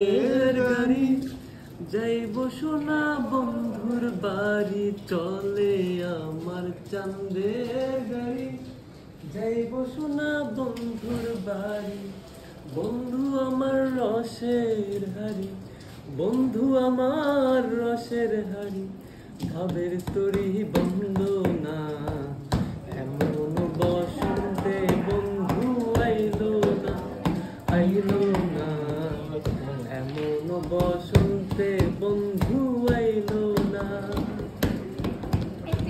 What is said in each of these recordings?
গাড়ি যাইব সোনা বন্ধুর বাড়ি, চলে আমার চাঁদের গাড়ি যাইব সোনা বন্ধুর বাড়ি। বন্ধু আমার রসের হাড়ি, বন্ধু আমার রসের হাড়ি, ভাবের তরি বন্ধ না। এমন বসন্তে বন্ধু আইলো না, আইলো না। এমন বসন্তে বন্ধু আইলো না।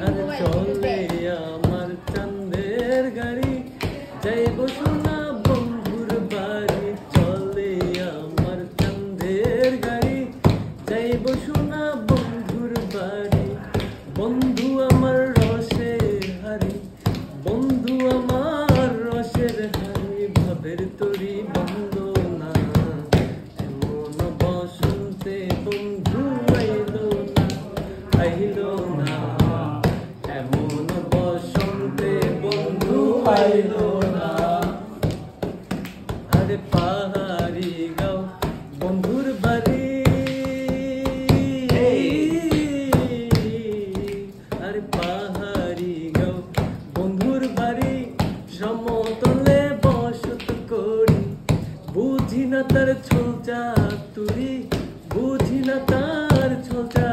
আর চলে আমার চাঁদের গাড়ি যাইব সোনা বন্ধুর বাড়ি, চলে আমার চাঁদের গাড়ি যাইব সোনা বন্ধুর বাড়ি। বন্ধু আমার রসের হাড়ি, বন্ধু আমার রসের হাড়ি, ভাবের তরি বন্ধ না। এমন বসন্তে বন্ধু আইলো না, আইলো না। এমন বসন্তে বন্ধু আইলো না। আরে পাহাড়ি গাও বন্ধুর বাড়ি, আরে পাহাড়ি গাও বন্ধুর বাড়ি, সমতলে বসত করি। বুঝি না তার ছোঁচা তুরি, বুঝি না তার ছোঁচা